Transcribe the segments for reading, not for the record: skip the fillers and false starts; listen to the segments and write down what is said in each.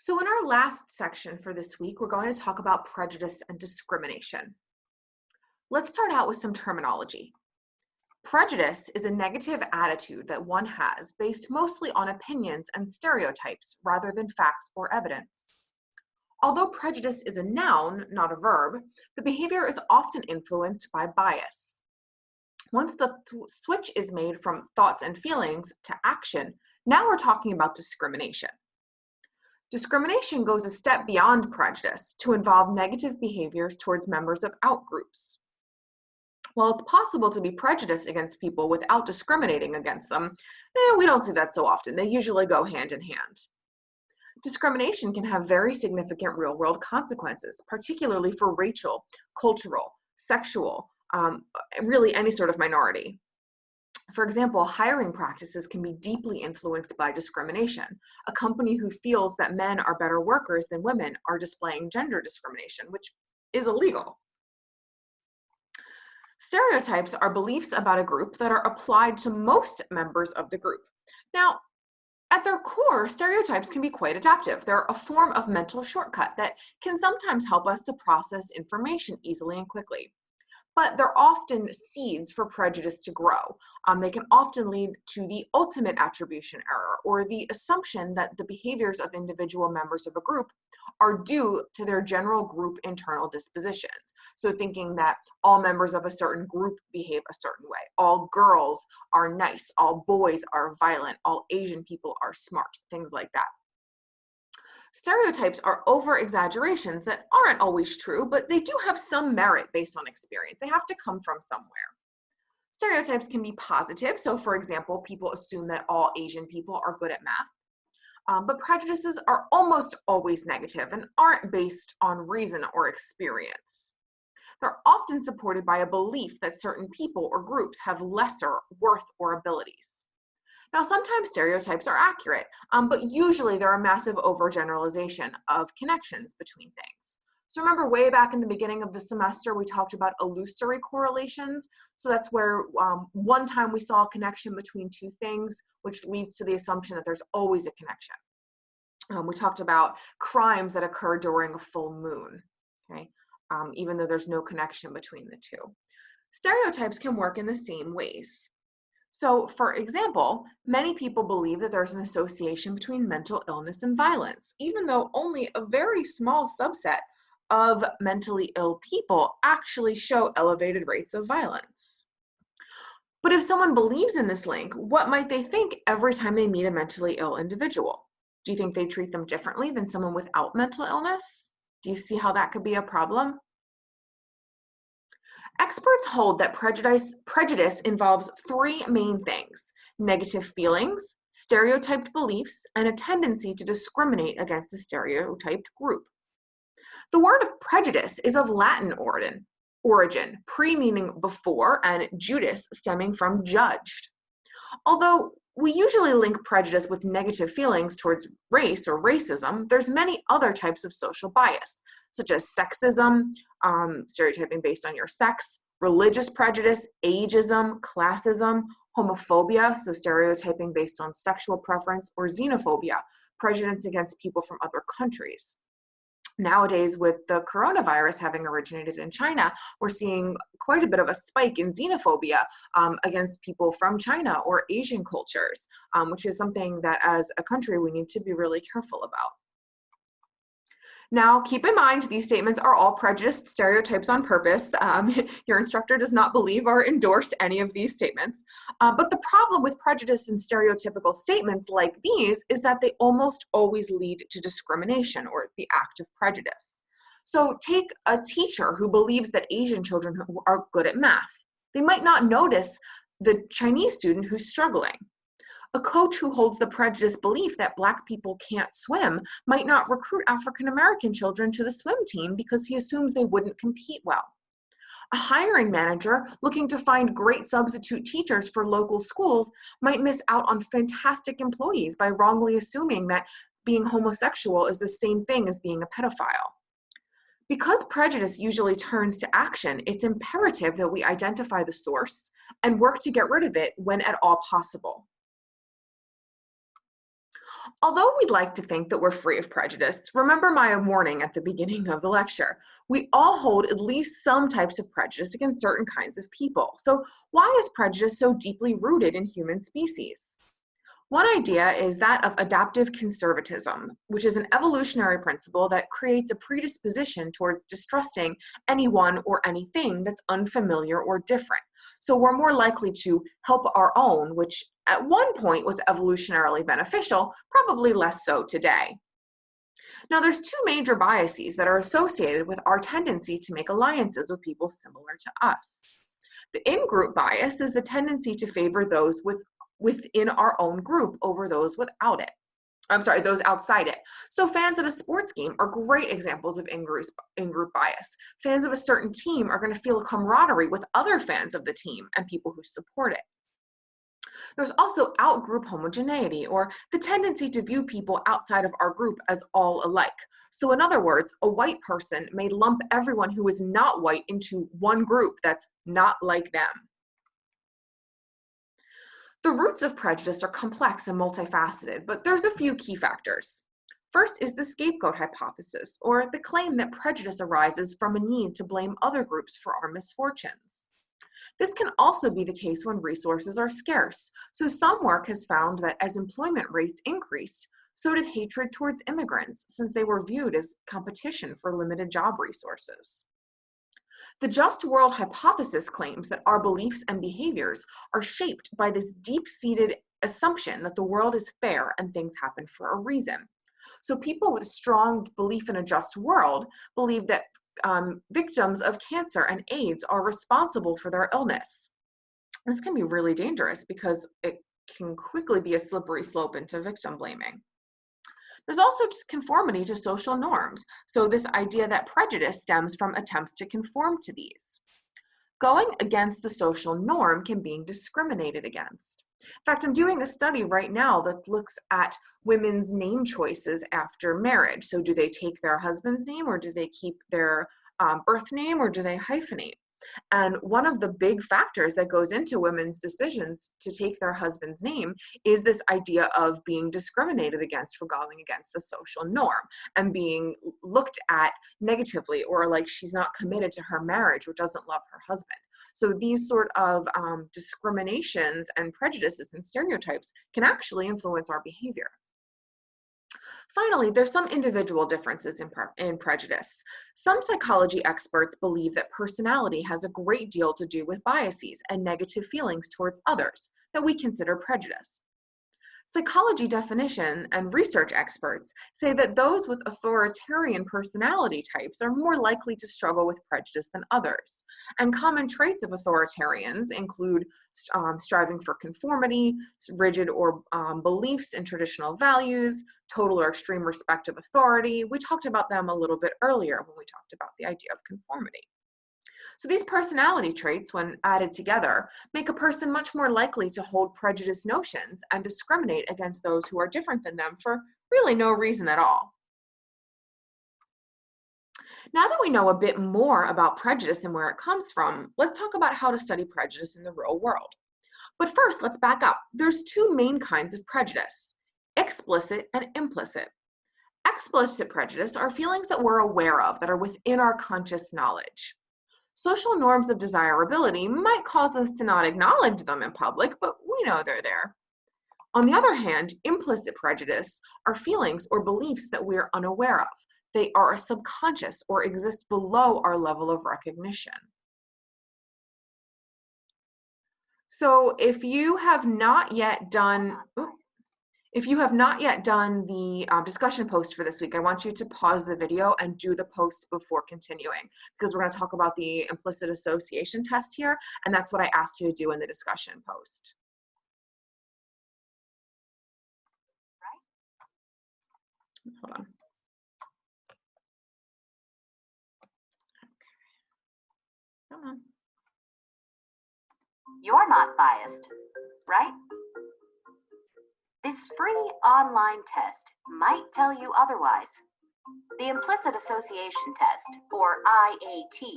So in our last section for this week, we're going to talk about prejudice and discrimination. Let's start out with some terminology. Prejudice is a negative attitude that one has based mostly on opinions and stereotypes rather than facts or evidence. Although prejudice is a noun, not a verb, the behavior is often influenced by bias. Once the switch is made from thoughts and feelings to action, now we're talking about discrimination. Discrimination goes a step beyond prejudice to involve negative behaviors towards members of outgroups. While it's possible to be prejudiced against people without discriminating against them, we don't see that so often. They usually go hand in hand. Discrimination can have very significant real-world consequences, particularly for racial, cultural, sexual, really any sort of minority. For example, hiring practices can be deeply influenced by discrimination. A company who feels that men are better workers than women are displaying gender discrimination, which is illegal. Stereotypes are beliefs about a group that are applied to most members of the group. Now, at their core, stereotypes can be quite adaptive. They're a form of mental shortcut that can sometimes help us to process information easily and quickly. But they're often seeds for prejudice to grow. They can often lead to the ultimate attribution error, or the assumption that the behaviors of individual members of a group are due to their general group internal dispositions. So thinking that all members of a certain group behave a certain way. All girls are nice, all boys are violent, all Asian people are smart, things like that. Stereotypes are over-exaggerations that aren't always true, but they do have some merit based on experience. They have to come from somewhere. Stereotypes can be positive. So for example, people assume that all Asian people are good at math. But prejudices are almost always negative and aren't based on reason or experience. They're often supported by a belief that certain people or groups have lesser worth or abilities. Now, sometimes stereotypes are accurate, but usually they're a massive overgeneralization of connections between things. So remember way back in the beginning of the semester, we talked about illusory correlations. So that's where one time we saw a connection between two things, which leads to the assumption that there's always a connection. We talked about crimes that occur during a full moon, okay? Even though there's no connection between the two. Stereotypes can work in the same ways. So, for example, many people believe that there's an association between mental illness and violence, even though only a very small subset of mentally ill people actually show elevated rates of violence. But if someone believes in this link, what might they think every time they meet a mentally ill individual? Do you think they treat them differently than someone without mental illness? Do you see how that could be a problem? Experts hold that prejudice involves three main things: negative feelings, stereotyped beliefs, and a tendency to discriminate against a stereotyped group. The word of prejudice is of Latin origin, pre meaning before, and judice stemming from judged. Although we usually link prejudice with negative feelings towards race or racism, there's many other types of social bias, such as sexism, stereotyping based on your sex, religious prejudice, ageism, classism, homophobia, so stereotyping based on sexual preference, or xenophobia, prejudice against people from other countries. Nowadays, with the coronavirus having originated in China, we're seeing quite a bit of a spike in xenophobia against people from China or Asian cultures, which is something that as a country we need to be really careful about. Now, keep in mind, these statements are all prejudiced stereotypes on purpose. Your instructor does not believe or endorse any of these statements. But the problem with prejudice and stereotypical statements like these is that they almost always lead to discrimination or the act of prejudice. So take a teacher who believes that Asian children are good at math. They might not notice the Chinese student who's struggling. A coach who holds the prejudiced belief that Black people can't swim might not recruit African American children to the swim team because he assumes they wouldn't compete well. A hiring manager looking to find great substitute teachers for local schools might miss out on fantastic employees by wrongly assuming that being homosexual is the same thing as being a pedophile. Because prejudice usually turns to action, it's imperative that we identify the source and work to get rid of it when at all possible. Although we'd like to think that we're free of prejudice, remember my warning at the beginning of the lecture. We all hold at least some types of prejudice against certain kinds of people. So why is prejudice so deeply rooted in human species? One idea is that of adaptive conservatism, which is an evolutionary principle that creates a predisposition towards distrusting anyone or anything that's unfamiliar or different. So we're more likely to help our own, which at one point was evolutionarily beneficial, probably less so today. Now, there's two major biases that are associated with our tendency to make alliances with people similar to us. The in-group bias is the tendency to favor those within our own group over those without it. Those outside it. So fans at a sports game are great examples of in-group bias. Fans of a certain team are going to feel a camaraderie with other fans of the team and people who support it. There's also out-group homogeneity, or the tendency to view people outside of our group as all alike. So in other words, a white person may lump everyone who is not white into one group that's not like them. The roots of prejudice are complex and multifaceted, but there's a few key factors. First is the scapegoat hypothesis, or the claim that prejudice arises from a need to blame other groups for our misfortunes. This can also be the case when resources are scarce. So some work has found that as employment rates increased, so did hatred towards immigrants, since they were viewed as competition for limited job resources. The just world hypothesis claims that our beliefs and behaviors are shaped by this deep-seated assumption that the world is fair and things happen for a reason. So people with a strong belief in a just world believe that victims of cancer and AIDS are responsible for their illness. This can be really dangerous because it can quickly be a slippery slope into victim blaming. There's also just conformity to social norms. So this idea that prejudice stems from attempts to conform to these. Going against the social norm can be discriminated against. In fact, I'm doing a study right now that looks at women's name choices after marriage. So do they take their husband's name, or do they keep their birth name, or do they hyphenate? And one of the big factors that goes into women's decisions to take their husband's name is this idea of being discriminated against for going against the social norm and being looked at negatively, or like she's not committed to her marriage or doesn't love her husband. So these sort of discriminations and prejudices and stereotypes can actually influence our behavior. Finally, there's some individual differences in prejudice. Some psychology experts believe that personality has a great deal to do with biases and negative feelings towards others that we consider prejudice. Psychology definition and research experts say that those with authoritarian personality types are more likely to struggle with prejudice than others. And common traits of authoritarians include striving for conformity, rigid or beliefs in traditional values, total or extreme respect of authority. We talked about them a little bit earlier when we talked about the idea of conformity. So these personality traits, when added together, make a person much more likely to hold prejudiced notions and discriminate against those who are different than them for really no reason at all. Now that we know a bit more about prejudice and where it comes from, let's talk about how to study prejudice in the real world. But first, let's back up. There's two main kinds of prejudice: explicit and implicit. Explicit prejudice are feelings that we're aware of, that are within our conscious knowledge. Social norms of desirability might cause us to not acknowledge them in public, but we know they're there. On the other hand, implicit prejudice are feelings or beliefs that we are unaware of. They are subconscious or exist below our level of recognition. So if you have not yet done the discussion post for this week, I want you to pause the video and do the post before continuing, because we're going to talk about the implicit association test here, and that's what I asked you to do in the discussion post. Hold on. Come on. You're not biased, right? This free online test might tell you otherwise. The Implicit Association Test, or IAT,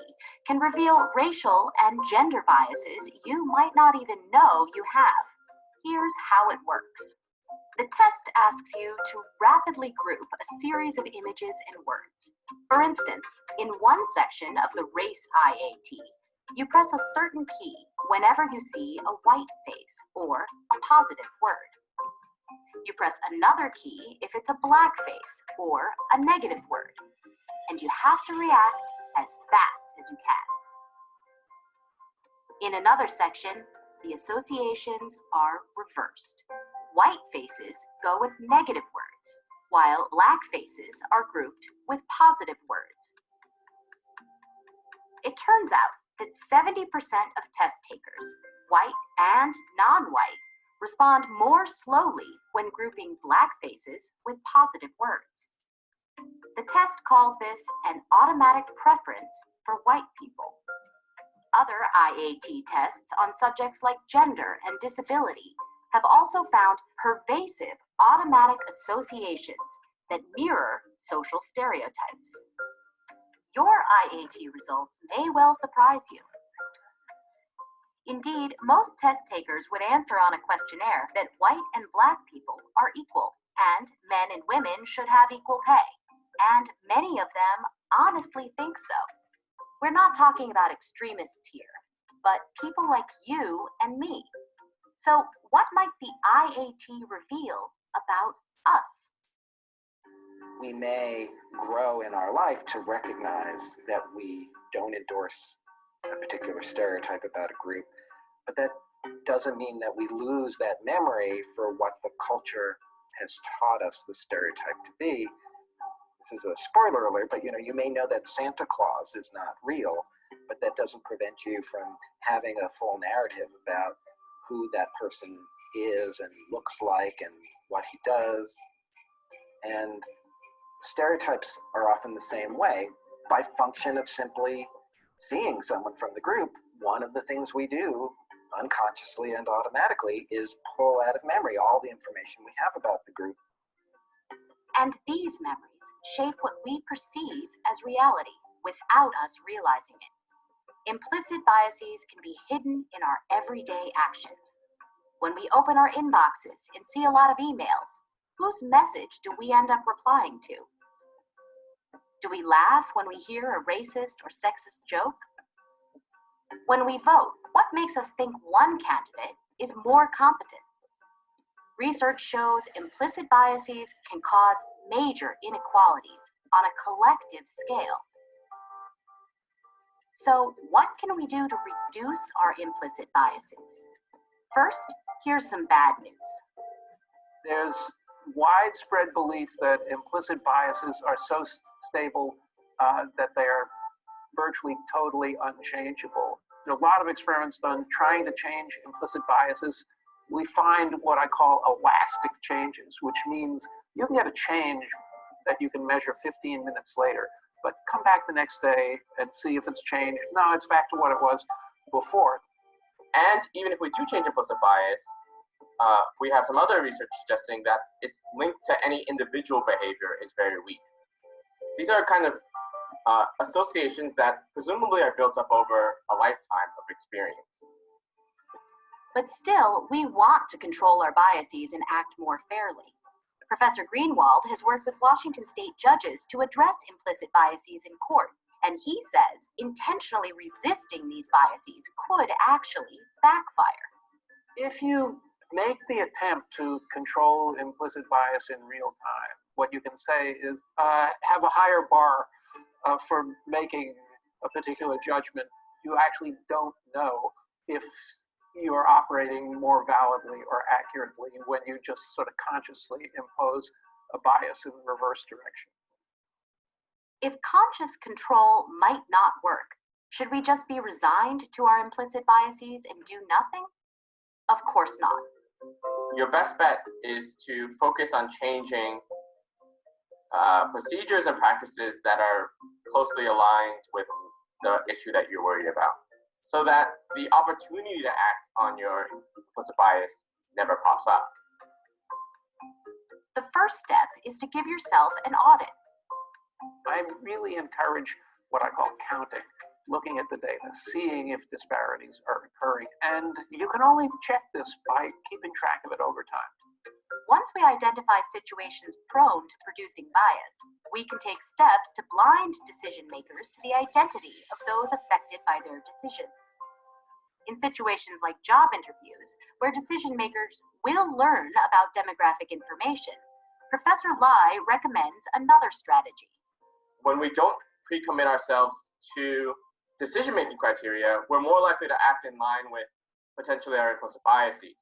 can reveal racial and gender biases you might not even know you have. Here's how it works. The test asks you to rapidly group a series of images and words. For instance, in one section of the race IAT, you press a certain key whenever you see a white face or a positive word. You press another key if it's a black face or a negative word, and you have to react as fast as you can. In another section, the associations are reversed. White faces go with negative words, while black faces are grouped with positive words. It turns out that 70% of test takers, white and non-white, respond more slowly when grouping black faces with positive words. The test calls this an automatic preference for white people. Other IAT tests on subjects like gender and disability have also found pervasive automatic associations that mirror social stereotypes. Your IAT results may well surprise you. Indeed, most test takers would answer on a questionnaire that white and black people are equal, and men and women should have equal pay. And many of them honestly think so. We're not talking about extremists here, but people like you and me. So what might the IAT reveal about us? We may grow in our life to recognize that we don't endorse a particular stereotype about a group, but that doesn't mean that we lose that memory for what the culture has taught us the stereotype to be. This is a spoiler alert, but you may know that Santa Claus is not real, but that doesn't prevent you from having a full narrative about who that person is and looks like and what he does. And stereotypes are often the same way. By function of simply seeing someone from the group, one of the things we do unconsciously and automatically is pull out of memory all the information we have about the group. And these memories shape what we perceive as reality without us realizing it. Implicit biases can be hidden in our everyday actions. When we open our inboxes and see a lot of emails, whose message do we end up replying to? Do we laugh when we hear a racist or sexist joke? When we vote, what makes us think one candidate is more competent? Research shows implicit biases can cause major inequalities on a collective scale. So what can we do to reduce our implicit biases? First, here's some bad news. There's widespread belief that implicit biases are so stable that they are virtually totally unchangeable. There are a lot of experiments done trying to change implicit biases. We find what I call elastic changes, which means you can get a change that you can measure 15 minutes later, but come back the next day and see if it's changed. No, it's back to what it was before. And even if we do change implicit bias, we have some other research suggesting that its link to any individual behavior is very weak. These are kind of associations that presumably are built up over a lifetime of experience. But still, we want to control our biases and act more fairly. Professor Greenwald has worked with Washington State judges to address implicit biases in court, and he says intentionally resisting these biases could actually backfire. If you make the attempt to control implicit bias in real time, what you can say is have a higher bar for making a particular judgment. You actually don't know if you are operating more validly or accurately when you just sort of consciously impose a bias in the reverse direction. If conscious control might not work, should we just be resigned to our implicit biases and do nothing? Of course not. Your best bet is to focus on changing procedures and practices that are closely aligned with the issue that you're worried about, so that the opportunity to act on your implicit bias never pops up. The first step is to give yourself an audit. I really encourage what I call counting, looking at the data, seeing if disparities are occurring, and you can only check this by keeping track of it over time. Once we identify situations prone to producing bias, we can take steps to blind decision makers to the identity of those affected by their decisions. In situations like job interviews, where decision makers will learn about demographic information, Professor Lai recommends another strategy. When we don't pre-commit ourselves to decision-making criteria, we're more likely to act in line with potentially our implicit biases.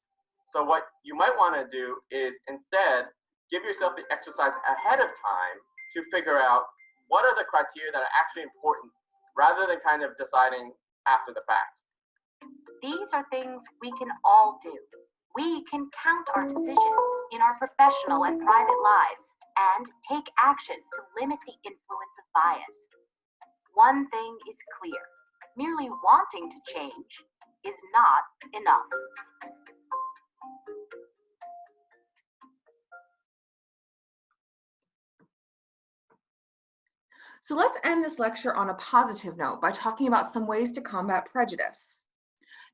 So what you might want to do is instead give yourself the exercise ahead of time to figure out what are the criteria that are actually important rather than kind of deciding after the fact. These are things we can all do. We can count our decisions in our professional and private lives and take action to limit the influence of bias. One thing is clear: merely wanting to change is not enough. So let's end this lecture on a positive note by talking about some ways to combat prejudice.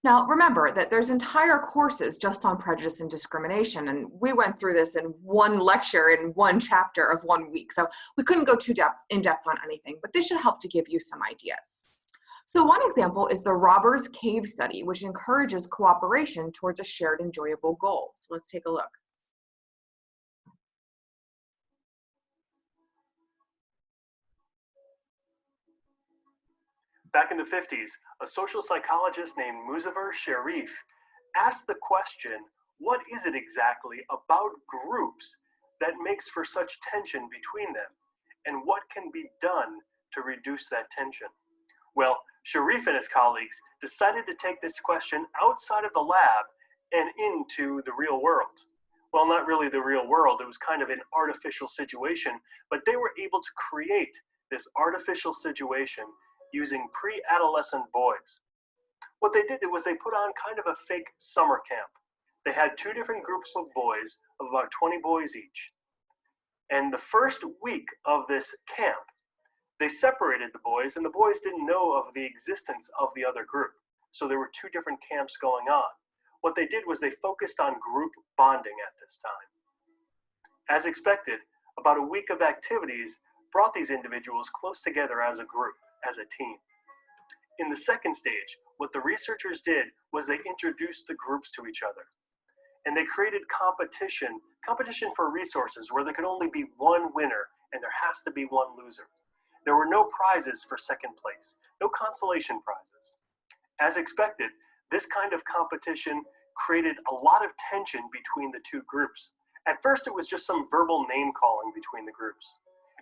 Now, remember that there's entire courses just on prejudice and discrimination, and we went through this in one lecture in one chapter of 1 week, so we couldn't go too in depth on anything, but this should help to give you some ideas. So one example is the Robbers Cave study, which encourages cooperation towards a shared enjoyable goal. So let's take a look. Back in the 50s, a social psychologist named Muzafer Sherif asked the question, what is it exactly about groups that makes for such tension between them? And what can be done to reduce that tension? Well, Sherif and his colleagues decided to take this question outside of the lab and into the real world. Well, not really the real world, it was kind of an artificial situation, but they were able to create this artificial situation using pre-adolescent boys. What they did was they put on kind of a fake summer camp. They had 2 different groups of boys, of about 20 boys each. And the first week of this camp, they separated the boys, and the boys didn't know of the existence of the other group. So there were 2 different camps going on. What they did was they focused on group bonding at this time. As expected, about a week of activities brought these individuals close together as a group, as a team. In the second stage, what the researchers did was they introduced the groups to each other. And they created competition for resources where there could only be one winner and there has to be one loser. There were no prizes for second place, no consolation prizes. As expected, this kind of competition created a lot of tension between the 2 groups. At first, it was just some verbal name calling between the groups.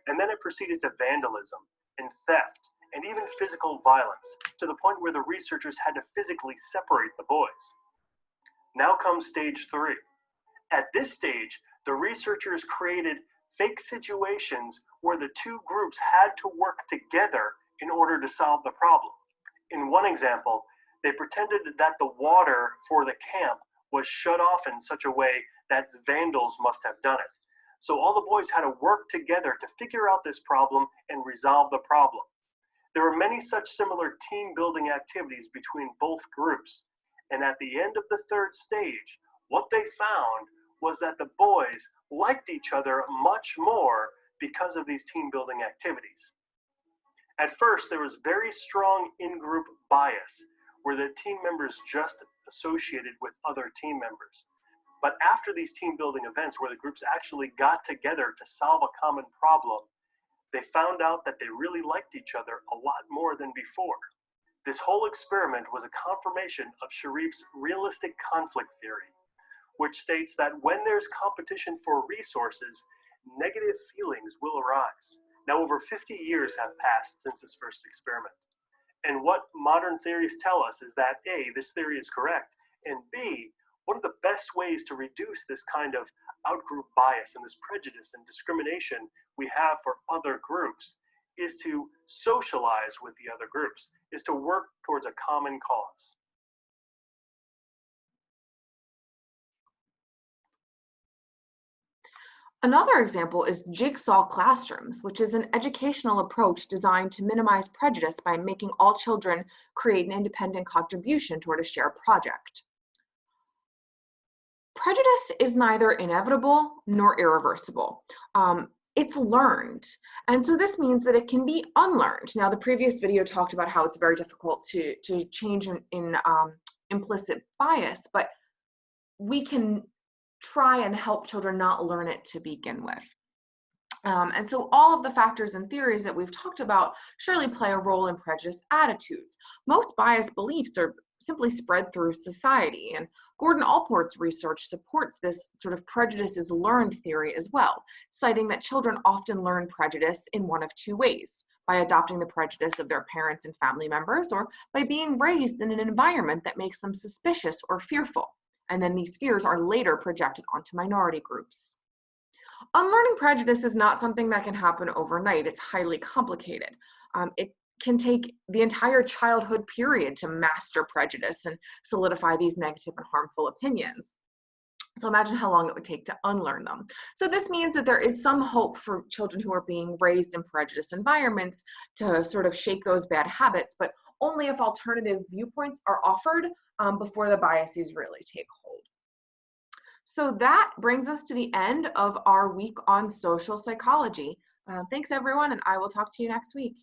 And then it proceeded to vandalism and theft and even physical violence, to the point where the researchers had to physically separate the boys. Now comes stage 3. At this stage, the researchers created fake situations where the 2 groups had to work together in order to solve the problem. In one example, they pretended that the water for the camp was shut off in such a way that vandals must have done it. So all the boys had to work together to figure out this problem and resolve the problem. There were many such similar team-building activities between both groups, and at the end of the 3rd stage, what they found was that the boys liked each other much more because of these team-building activities. At first, there was very strong in-group bias, where the team members just associated with other team members. But after these team-building events, where the groups actually got together to solve a common problem, they found out that they really liked each other a lot more than before. This whole experiment was a confirmation of Sherif's realistic conflict theory, which states that when there's competition for resources, negative feelings will arise. Now, over 50 years have passed since this first experiment. And what modern theories tell us is that A, this theory is correct, and B, one of the best ways to reduce this kind of outgroup bias and this prejudice and discrimination we have for other groups is to socialize with the other groups, is to work towards a common cause. Another example is jigsaw classrooms, which is an educational approach designed to minimize prejudice by making all children create an independent contribution toward a shared project. Prejudice is neither inevitable nor irreversible. It's learned. And so this means that it can be unlearned. Now, the previous video talked about how it's very difficult to change in implicit bias, but we can try and help children not learn it to begin with. And so all of the factors and theories that we've talked about surely play a role in prejudice attitudes. Most biased beliefs are simply spread through society, and Gordon Allport's research supports this sort of prejudice is learned theory as well, citing that children often learn prejudice in one of two ways: by adopting the prejudice of their parents and family members, or by being raised in an environment that makes them suspicious or fearful. And then these fears are later projected onto minority groups. Unlearning prejudice is not something that can happen overnight. It's highly complicated. It can take the entire childhood period to master prejudice and solidify these negative and harmful opinions. So imagine how long it would take to unlearn them. So this means that there is some hope for children who are being raised in prejudiced environments to sort of shake those bad habits, but only if alternative viewpoints are offered before the biases really take hold. So that brings us to the end of our week on social psychology. Thanks everyone, and I will talk to you next week.